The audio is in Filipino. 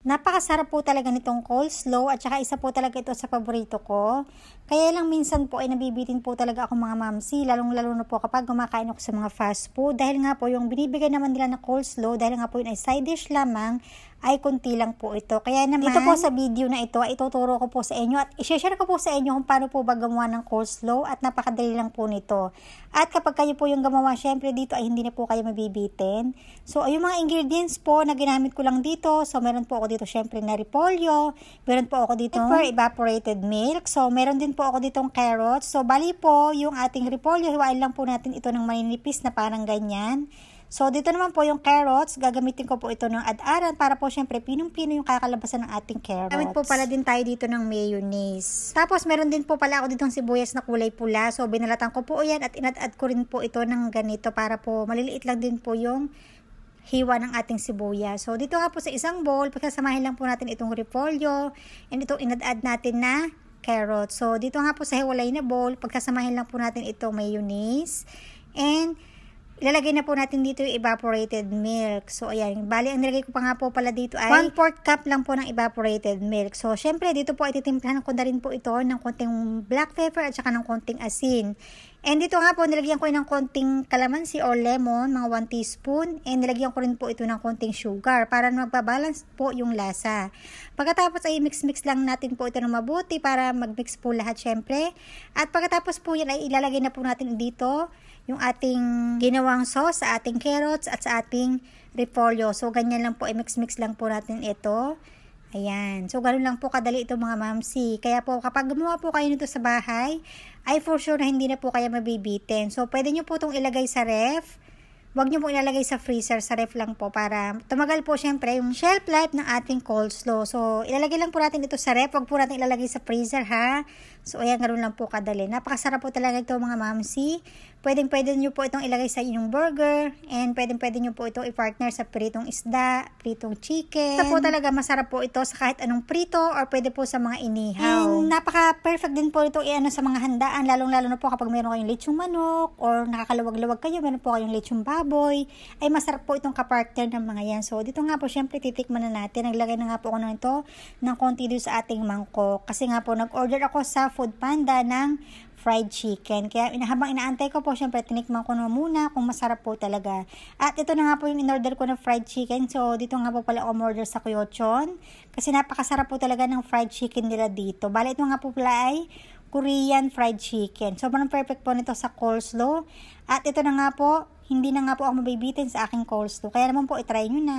Napakasarap po talaga nitong coleslaw at saka isa po talaga ito sa paborito ko. Kaya lang minsan po ay nabibitin po talaga ako mga mamsi, lalong-lalo na po kapag kumakain ako sa mga fast food. Dahil nga po yung binibigay naman nila na coleslaw, dahil nga po yun ay side dish lamang, ay konti lang po ito. Kaya naman, dito po sa video na ito ay ituturo ko po sa inyo at i-share ko po sa inyo kung paano po ba gumawa ng coleslaw at napakadali lang po nito. At kapag kayo po yung gumawa, syempre dito ay hindi na po kayo mabibitin. So, yung mga ingredients po na ginamit ko lang dito, so meron po ako dito syempre na repolyo, meron po ako dito evaporated milk, so meron din po ako ditong carrots. So, bali po yung ating repolyo, hiwain lang po natin ito ng maninipis na parang ganyan. So, dito naman po yung carrots, gagamitin ko po ito ng ad-aran para po syempre pinong-pino yung kakalabasan ng ating carrots. Gamit po pala din tayo dito ng mayonnaise. Tapos, meron din po pala ako ditong sibuyas na kulay pula. So, binalatan ko po yan at inad-add ko rin po ito ng ganito para po maliliit lang din po yung hiwa ng ating sibuyas. So, dito nga po sa isang bowl, pagkasamahin lang po natin itong repolyo and itong inad-add natin na carrots. So, dito nga po sa hiwalay na bowl, pagkasamahin lang po natin itong mayonnaise and ilalagay na po natin dito yung evaporated milk. So, ayan. Bali, ang nilagay ko pa nga po pala dito ay 1/4 cup lang po ng evaporated milk. So, syempre, dito po ay titimplahan ko na rin po ito ng konting black pepper at saka ng konting asin. And dito nga po, nilagyan ko ng konting kalamansi or lemon, mga 1 teaspoon. And nilagyan ko rin po ito ng konting sugar para magbabalance po yung lasa. Pagkatapos ay mix-mix lang natin po ito ng mabuti para mag-mix po lahat syempre. At pagkatapos po yan ay ilalagay na po natin dito yung ating ginawang sauce sa ating carrots at sa ating repolyo. So, ganyan lang po, i-mix-mix lang po natin ito. Ayan. So, ganun lang po kadali ito mga mamsi. Kaya po, kapag gumawa po kayo nito sa bahay, ay for sure na hindi na po kayo mabibitin. So, pwede nyo po itong ilagay sa ref. Huwag nyo po ilalagay sa freezer, sa ref lang po para tumagal po syempre yung shelf life ng ating coleslaw. So, ilalagay lang po natin ito sa ref. Huwag po natin ilalagay sa freezer ha. So, ayan, ganoon lang po kadali. Napakasarap po talaga ito mga mamsi. Pwede nyo po itong ilagay sa inyong burger and pwede nyo po itong i-partner sa pritong isda, pritong chicken. Basta po talaga masarap po ito sa kahit anong prito or pwede po sa mga inihaw. And napaka-perfect din po ito i-ano sa mga handaan, lalong-lalo na po kapag meron kayong lechong manok or nakakalawag-lawag kayo, meron po kayong lechong baboy, ay masarap po itong kapartner ng mga yan. So, dito nga po, syempre, titikman na natin. Naglagay na nga po ako nito ng konti dito sa ating mangkok. Kasi nga po, nag-order ako sa Food Panda ng fried chicken. Kaya habang inaantay ko po, syempre, tinikman ko na muna kung masarap po talaga. At ito na nga po yung in-order ko na fried chicken. So, dito nga po pala umorder sa Kuyochon. Kasi napakasarap po talaga ng fried chicken nila dito. Bale, ito nga po pala ay Korean fried chicken. So, parang perfect po nito sa coleslaw. At ito na nga po, hindi na nga po ako mabibitin sa aking coleslaw. Kaya naman po, itry nyo na.